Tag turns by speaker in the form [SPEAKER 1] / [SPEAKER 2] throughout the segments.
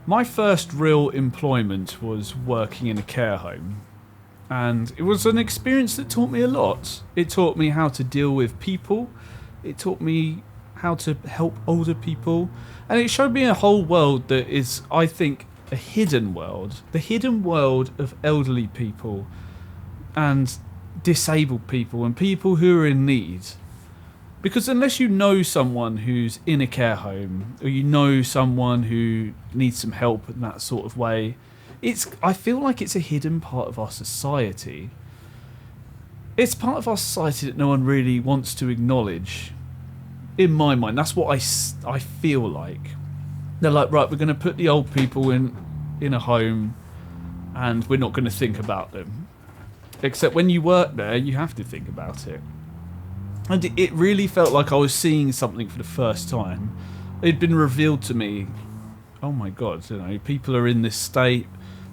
[SPEAKER 1] My first real employment was working in a care home. And it was an experience that taught me a lot. It taught me how to deal with people. It taught me how to help older people. And it showed me a whole world that is, I think, a hidden world. The hidden world of elderly people and disabled people and people who are in need. Because unless you know someone who's in a care home, or you know someone who needs some help in that sort of way, I feel like it's a hidden part of our society. It's part of our society that no one really wants to acknowledge. In my mind, that's what I feel like. They're like, right, we're going to put the old people in a home and we're not going to think about them. Except when you work there, you have to think about it. And it really felt like I was seeing something for the first time. It'd been revealed to me, oh my God, people are in this state.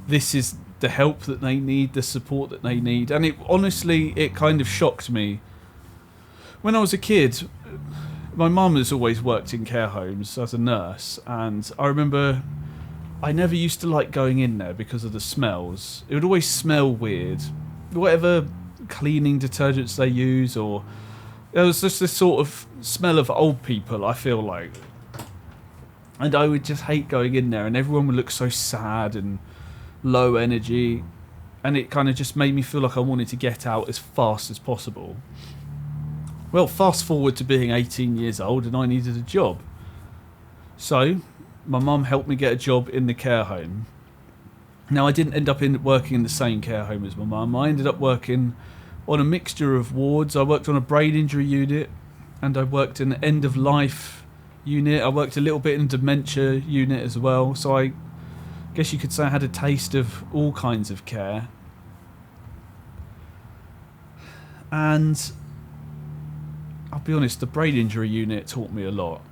[SPEAKER 1] This is the help that they need, the support that they need. And it kind of shocked me. When I was a kid, my mum has always worked in care homes as a nurse. And I remember I never used to like going in there because of the smells. It would always smell weird. Whatever cleaning detergents they use, or there was just this sort of smell of old people, I feel like. And I would just hate going in there, and everyone would look so sad and low energy, and it kind of just made me feel like I wanted to get out as fast as possible. Well, fast forward to being 18 years old, and I needed a job. So my mum helped me get a job in the care home. Now, I didn't end up working in the same care home as my mum. I ended up working on a mixture of wards. I worked on a brain injury unit, and I worked in an end of life unit. I worked a little bit in a dementia unit as well. So I guess you could say I had a taste of all kinds of care. And I'll be honest, the brain injury unit taught me a lot.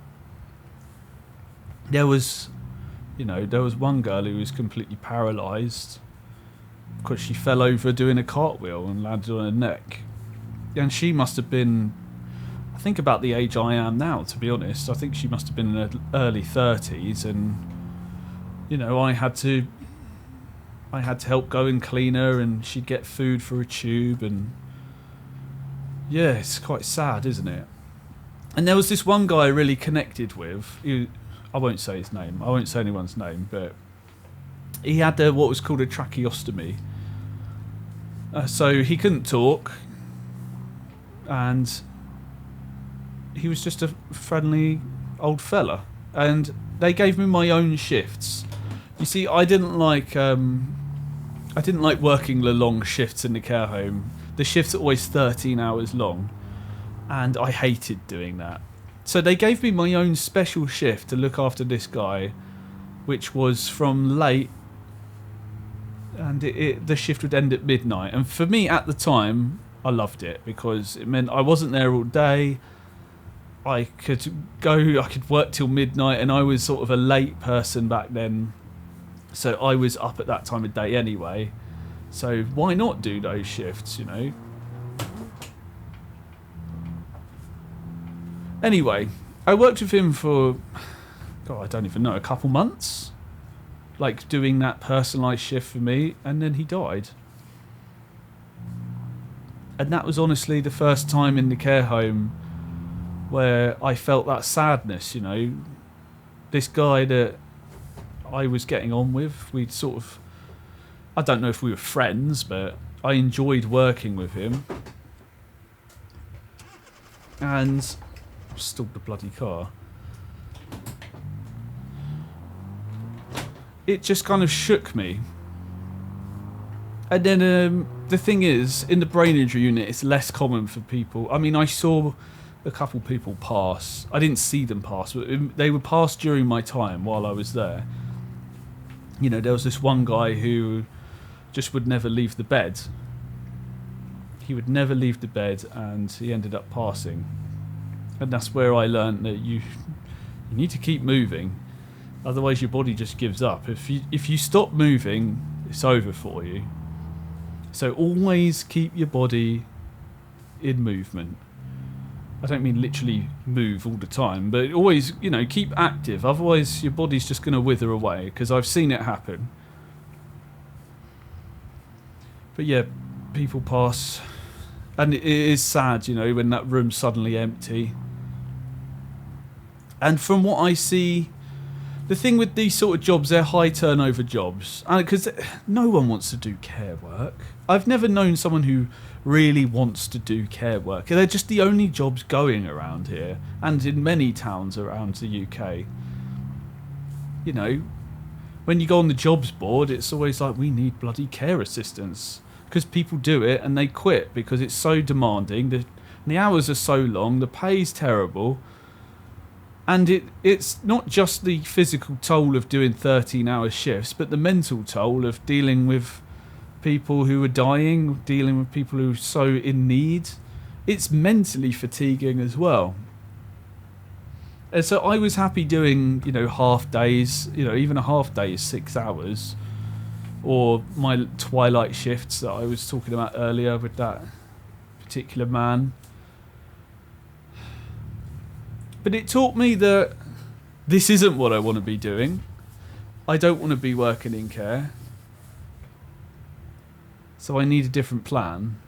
[SPEAKER 1] There was one girl who was completely paralysed because she fell over doing a cartwheel and landed on her neck. And she must have been, I think, about the age I am now, to be honest. I think she must have been in her early 30s, and I had to help go and clean her, and she'd get food for a tube, and yeah, it's quite sad, isn't it? And there was this one guy I really connected with. I won't say his name. I won't say anyone's name, but he had what was called a tracheostomy. So he couldn't talk, and he was just a friendly old fella. And they gave me my own shifts. You see, I didn't like working the long shifts in the care home. The shifts are always 13 hours long, and I hated doing that. So they gave me my own special shift to look after this guy, which was from late, and the shift would end at midnight. And for me at the time, I loved it because it meant I wasn't there all day. I could work till midnight, and I was sort of a late person back then. So I was up at that time of day anyway. So why not do those shifts, Anyway, I worked with him for, I don't even know, a couple months. Like doing that personalised shift for me, and then he died. And that was honestly the first time in the care home where I felt that sadness, This guy that I was getting on with, we'd sort of, I don't know if we were friends, but I enjoyed working with him. And I've stalled the bloody car. It just kind of shook me. And then the thing is, in the brain injury unit, it's less common for people. I mean, I saw a couple people pass. I didn't see them pass, but they would pass during my time while I was there. There was this one guy who just would never leave the bed. He would never leave the bed, and he ended up passing. And that's where I learned that you need to keep moving, otherwise your body just gives up. If you stop moving, it's over for you. So always keep your body in movement. I don't mean literally move all the time, but always, keep active. Otherwise, your body's just going to wither away, because I've seen it happen. But yeah, people pass, and it is sad, when that room's suddenly empty. And from what I see, the thing with these sort of jobs, they're high turnover jobs, because no one wants to do care work. I've never known someone who really wants to do care work. They're just the only jobs going around here, and in many towns around the UK. When you go on the jobs board, it's always like, we need bloody care assistants, because people do it and they quit because it's so demanding. The hours are so long, the pay's terrible. And it's not just the physical toll of doing 13-hour shifts, but the mental toll of dealing with people who are dying, dealing with people who are so in need. It's mentally fatiguing as well. And so I was happy doing, half days, even a half day is 6 hours. Or my twilight shifts that I was talking about earlier with that particular man. But it taught me that this isn't what I want to be doing. I don't want to be working in care. So I need a different plan.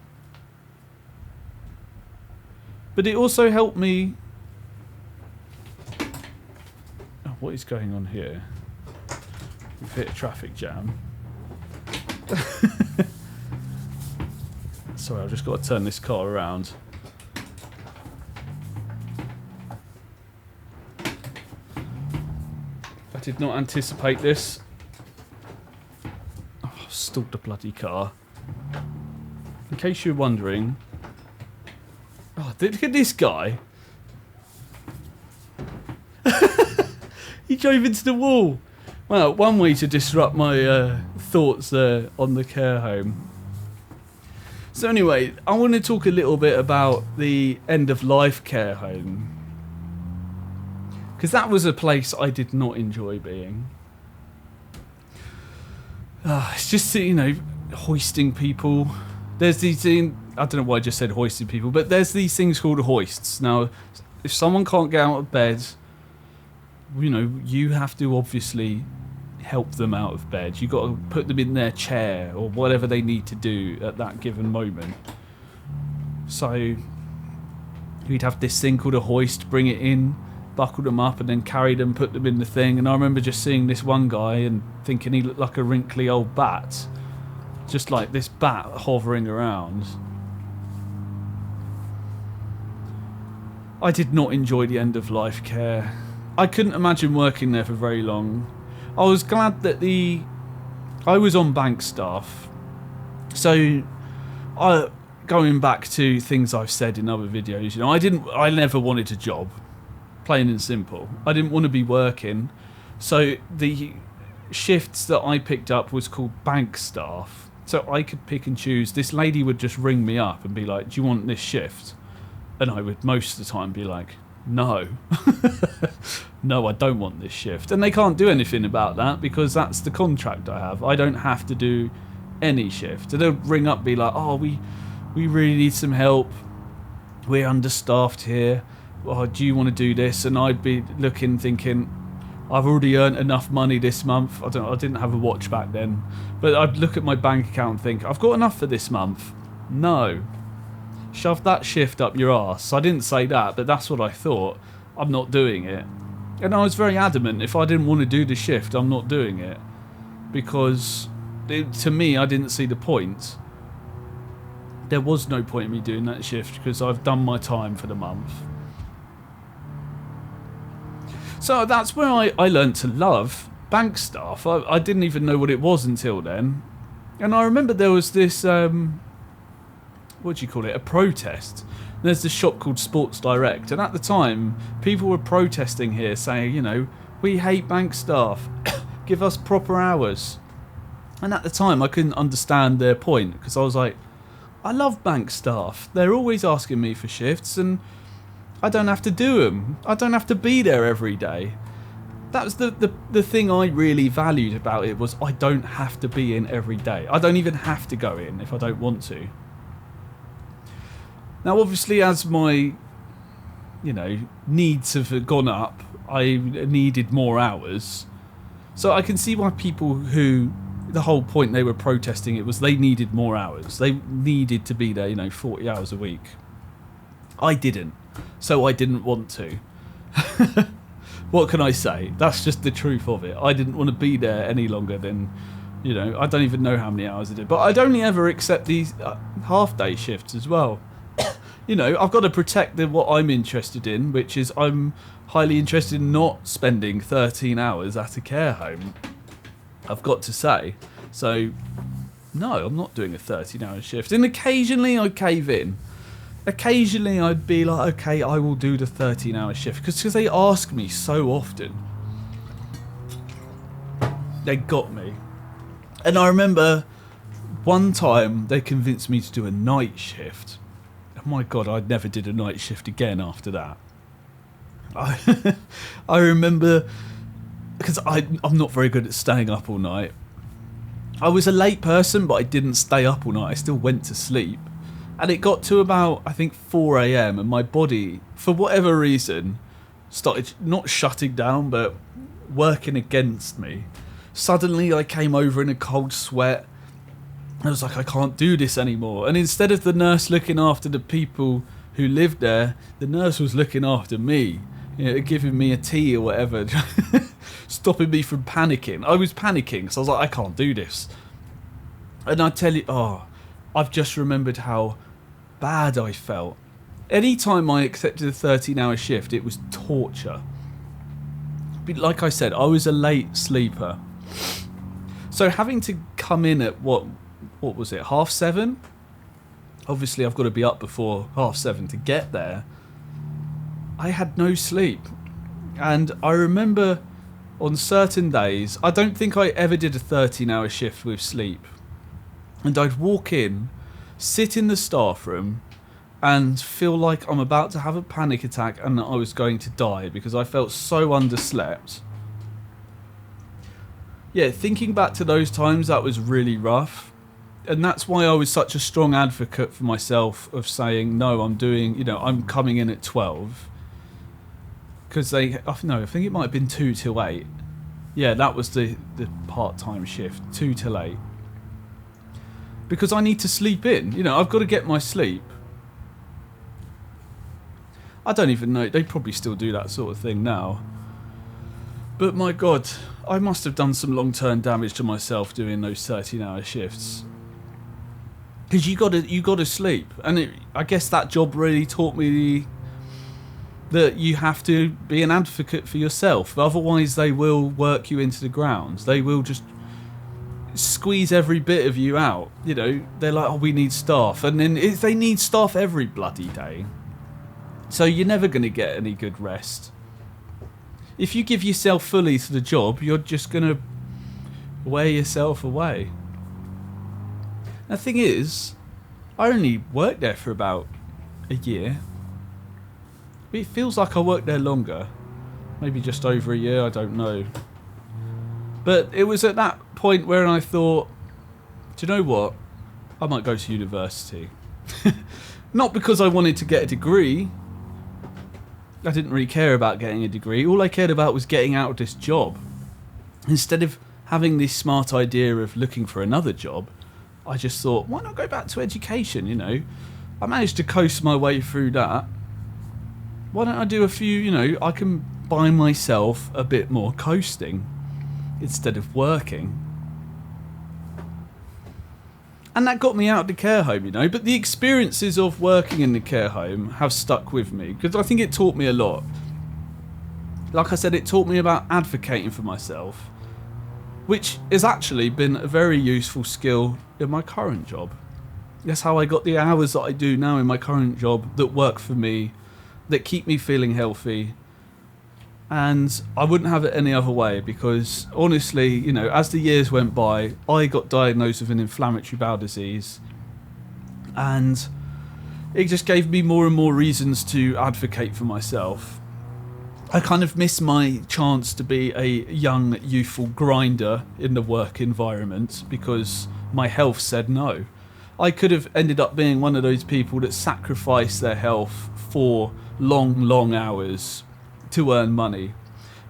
[SPEAKER 1] But it also helped me... Oh, what is going on here? We've hit a traffic jam. Sorry, I've just got to turn this car around. Did not anticipate this. Oh, I've stalled the bloody car. In case you're wondering... Oh, look at this guy. He drove into the wall. Well, one way to disrupt my thoughts on the care home. So anyway, I want to talk a little bit about the end-of-life care home. Because that was a place I did not enjoy being. It's just, hoisting people. There's these things, I don't know why I just said hoisting people, but there's these things called hoists. Now, if someone can't get out of bed, you have to obviously help them out of bed. You've got to put them in their chair or whatever they need to do at that given moment. So, we'd have this thing called a hoist, bring it in, buckle them up and then carry them, put them in the thing. And I remember just seeing this one guy and thinking he looked like a wrinkly old bat. Just like this bat hovering around. I did not enjoy the end of life care. I couldn't imagine working there for very long. I was glad that I was on bank staff. So going back to things I've said in other videos, I never wanted a job. Plain and simple. I didn't want to be working. So the shifts that I picked up was called bank staff. So I could pick and choose. This lady would just ring me up and be like, do you want this shift? And I would most of the time be like, no. No, I don't want this shift. And they can't do anything about that because that's the contract I have. I don't have to do any shift. And they'll ring up and be like, oh, we really need some help. We're understaffed here. Oh, do you want to do this? And I'd be looking, thinking, I've already earned enough money this month. I didn't have a watch back then. But I'd look at my bank account and think, I've got enough for this month. No. Shove that shift up your arse. I didn't say that, but that's what I thought. I'm not doing it. And I was very adamant, if I didn't want to do the shift, I'm not doing it. Because, to me, I didn't see the point. There was no point in me doing that shift because I've done my time for the month. So that's where I learned to love bank staff. I didn't even know what it was until then. And I remember there was this, what do you call it, a protest. There's this shop called Sports Direct. And at the time, people were protesting here saying, we hate bank staff. Give us proper hours. And at the time, I couldn't understand their point because I was like, I love bank staff. They're always asking me for shifts and I don't have to do them. I don't have to be there every day. That's the thing I really valued about it was I don't have to be in every day. I don't even have to go in if I don't want to. Now, obviously, as my needs have gone up. I needed more hours. So I can see why people who, the whole point they were protesting it was they needed more hours. They needed to be there, 40 hours a week. I didn't. So I didn't want to. What can I say? That's just the truth of it. I didn't want to be there any longer than, I don't even know how many hours I did. But I'd only ever accept these half-day shifts as well. I've got to protect what I'm interested in, which is I'm highly interested in not spending 13 hours at a care home. I've got to say. So, no, I'm not doing a 13-hour shift. And occasionally I cave in. Occasionally I'd be like, okay, I will do the 13-hour shift. Because they ask me so often. They got me. And I remember one time they convinced me to do a night shift. Oh my God, I never did a night shift again after that. I remember, because I'm not very good at staying up all night. I was a late person, but I didn't stay up all night. I still went to sleep. And it got to about, I think, 4 a.m. and my body, for whatever reason, started not shutting down, but working against me. Suddenly I came over in a cold sweat. I was like, I can't do this anymore. And instead of the nurse looking after the people who lived there, the nurse was looking after me, giving me a tea or whatever, stopping me from panicking. I was panicking, so I was like, I can't do this. And I tell you, I've just remembered how bad I felt. Anytime I accepted a 13-hour shift, it was torture. But like I said, I was a late sleeper. So having to come in at what was it, 7:30? Obviously I've got to be up before 7:30 to get there. I had no sleep. And I remember on certain days, I don't think I ever did a 13-hour shift with sleep. And I'd walk in, sit in the staff room, and feel like I'm about to have a panic attack and that I was going to die because I felt so underslept. Yeah, thinking back to those times, that was really rough. And that's why I was such a strong advocate for myself of saying, no, I'm coming in at 12. Because I think it might have been 2 till 8. Yeah, that was the part-time shift, 2 till 8. Because I need to sleep in. I've got to get my sleep. I don't even know. They probably still do that sort of thing now. But my God, I must have done some long-term damage to myself doing those 13-hour shifts. Because you got to sleep. And I guess that job really taught me that you have to be an advocate for yourself. Otherwise, they will work you into the ground. They will just squeeze every bit of you out. They're like, we need staff. And then they need staff every bloody day. So you're never going to get any good rest. If you give yourself fully to the job, you're just going to wear yourself away. The thing is, I only worked there for about a year. It feels like I worked there longer. Maybe just over a year, I don't know. But it was at that point where I thought, do you know what? I might go to university. Not because I wanted to get a degree. I didn't really care about getting a degree. All I cared about was getting out of this job. Instead of having this smart idea of looking for another job, I just thought, why not go back to education, I managed to coast my way through that. Why don't I do a few, I can buy myself a bit more coasting instead of working. And that got me out of the care home, But the experiences of working in the care home have stuck with me because I think it taught me a lot. Like I said, it taught me about advocating for myself, which has actually been a very useful skill in my current job. That's how I got the hours that I do now in my current job that work for me, that keep me feeling healthy. And I wouldn't have it any other way because, honestly, as the years went by, I got diagnosed with an inflammatory bowel disease. And it just gave me more and more reasons to advocate for myself. I kind of missed my chance to be a young, youthful grinder in the work environment because my health said no. I could have ended up being one of those people that sacrifice their health for long, long hours to earn money.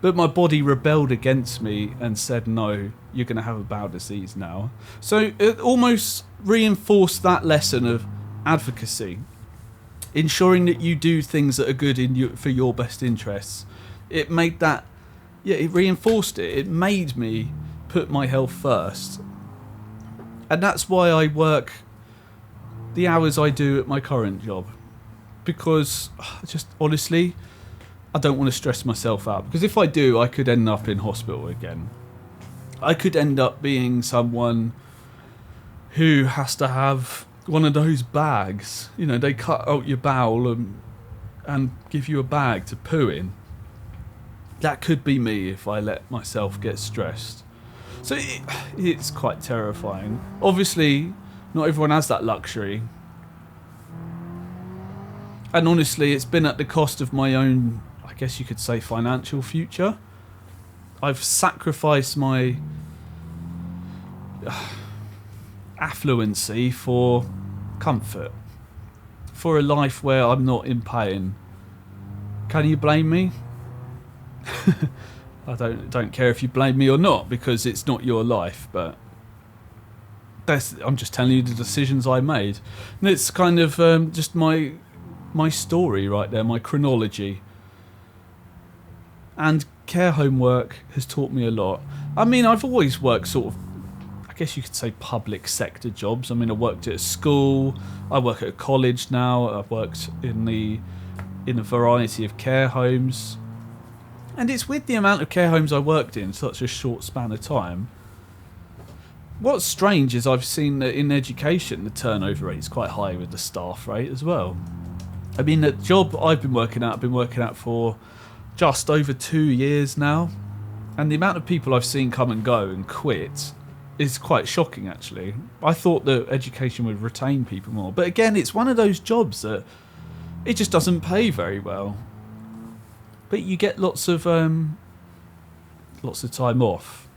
[SPEAKER 1] But my body rebelled against me and said, no, you're going to have a bowel disease now. So it almost reinforced that lesson of advocacy, ensuring that you do things that are good for your best interests. It made that, it reinforced it. It made me put my health first. And that's why I work the hours I do at my current job. Because just honestly, I don't want to stress myself out. Because if I do, I could end up in hospital again. I could end up being someone who has to have one of those bags. You know, they cut out your bowel and give you a bag to poo in. That could be me if I let myself get stressed. So it's quite terrifying. Obviously, not everyone has that luxury. And honestly, it's been at the cost of my own, I guess you could say, financial future. I've sacrificed my affluency for comfort, for a life where I'm not in pain. Can you blame me? I don't care if you blame me or not, because it's not your life, but I'm just telling you the decisions I made. And it's kind of just my story right there, my chronology. And care home work has taught me a lot. I mean, I've always worked sort of, I guess you could say, public sector jobs. I mean, I worked at a school, I work at a college now, I've worked in a variety of care homes. And it's with the amount of care homes I worked in such a short span of time. What's strange is I've seen that in education the turnover rate is quite high with the staff rate as well. I mean, the job I've been working at for just over 2 years now, and the amount of people I've seen come and go and quit is quite shocking, actually. I thought that education would retain people more, but again, it's one of those jobs that it just doesn't pay very well. But you get lots of time off,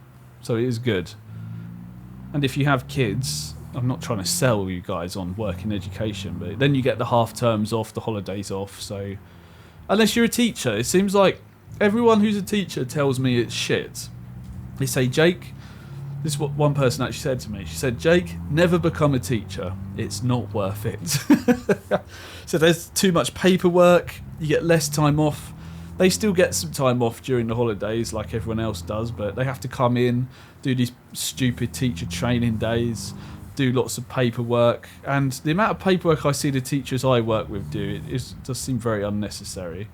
[SPEAKER 1] so it is good. And if you have kids, I'm not trying to sell you guys on work in education, but then you get the half terms off, the holidays off. So unless you're a teacher, it seems like everyone who's a teacher tells me it's shit. They say, Jake, this is what one person actually said to me. She said, Jake, never become a teacher. It's not worth it. So there's too much paperwork, you get less time off. They still get some time off during the holidays like everyone else does, but they have to come in, do these stupid teacher training days, do lots of paperwork. And the amount of paperwork I see the teachers I work with do, it does seem very unnecessary.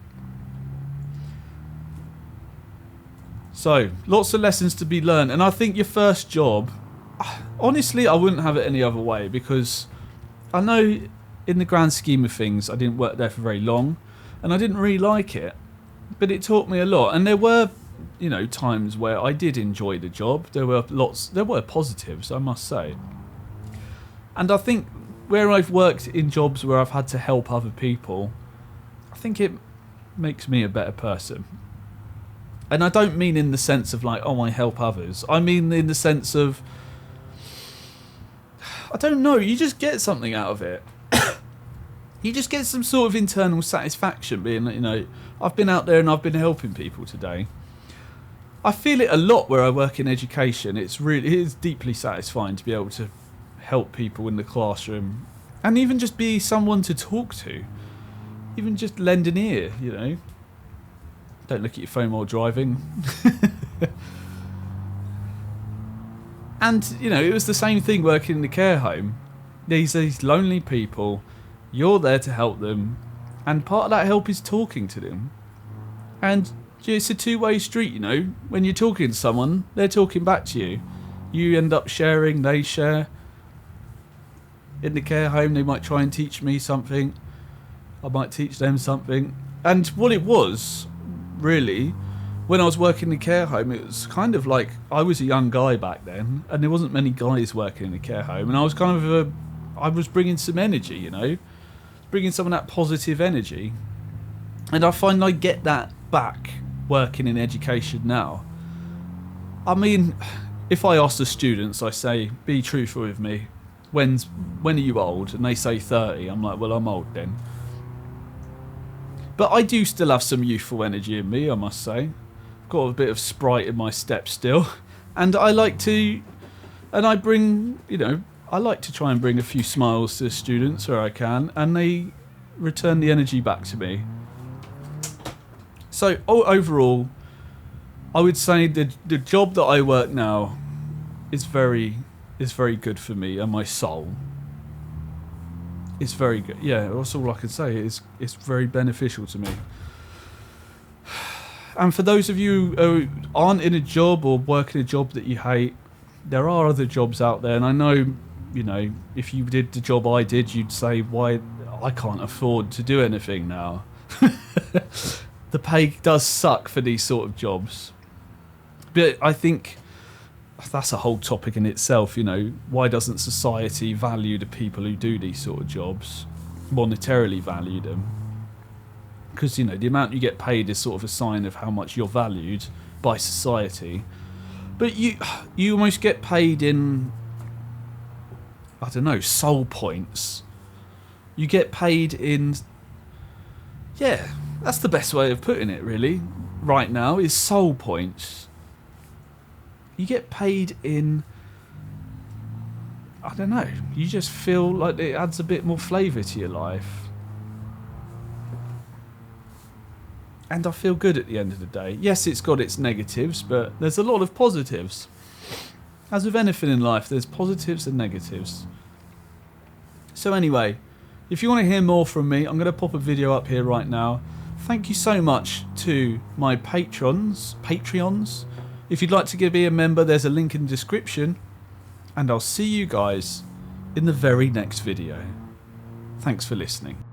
[SPEAKER 1] So, lots of lessons to be learned. And I think your first job, honestly, I wouldn't have it any other way, because I know in the grand scheme of things, I didn't work there for very long, and I didn't really like it. But it taught me a lot, and there were, times where I did enjoy the job. There were positives, I must say. And I think where I've worked in jobs where I've had to help other people, I think it makes me a better person. And I don't mean in the sense of like, oh, I help others. I mean in the sense of, I don't know, you just get something out of it. You just get some sort of internal satisfaction being, I've been out there and I've been helping people today. I feel it a lot where I work in education. It is deeply satisfying to be able to help people in the classroom, and even just be someone to talk to. Even just lend an ear, Don't look at your phone while driving. And, it was the same thing working in the care home. These lonely people, you're there to help them, and part of that help is talking to them. And it's a two-way street, When you're talking to someone, they're talking back to you. You end up sharing, they share. In the care home, they might try and teach me something. I might teach them something. And what it was, really, when I was working in the care home, it was kind of like I was a young guy back then, and there wasn't many guys working in the care home, and I was I was bringing some energy, bringing some of that positive energy. And I find I get that back working in education now. I mean, if I ask the students, I say, be truthful with me. when are you old? And they say 30. I'm like, well, I'm old then. But I do still have some youthful energy in me, I must say. I've got a bit of sprite in my step still. And I like to, and I bring, I like to try and bring a few smiles to the students where I can, and they return the energy back to me. So overall, I would say the job that I work now is very good for me and my soul. It's very good. Yeah, that's all I can say. It's very beneficial to me. And for those of you who aren't in a job or work in a job that you hate, there are other jobs out there. And I know, if you did the job I did, you'd say, why, I can't afford to do anything now. The pay does suck for these sort of jobs. But I think that's a whole topic in itself, Why doesn't society value the people who do these sort of jobs? Monetarily value them? Because, the amount you get paid is sort of a sign of how much you're valued by society. But you almost get paid in, I don't know, soul points. You get paid in, yeah, that's the best way of putting it, really, right now, is soul points. You get paid in, I don't know, you just feel like it adds a bit more flavour to your life. And I feel good at the end of the day. Yes, it's got its negatives, but there's a lot of positives. As with anything in life, there's positives and negatives. So anyway, if you want to hear more from me, I'm going to pop a video up here right now. Thank you so much to my Patreons. If you'd like to be a member, there's a link in the description. And I'll see you guys in the very next video. Thanks for listening.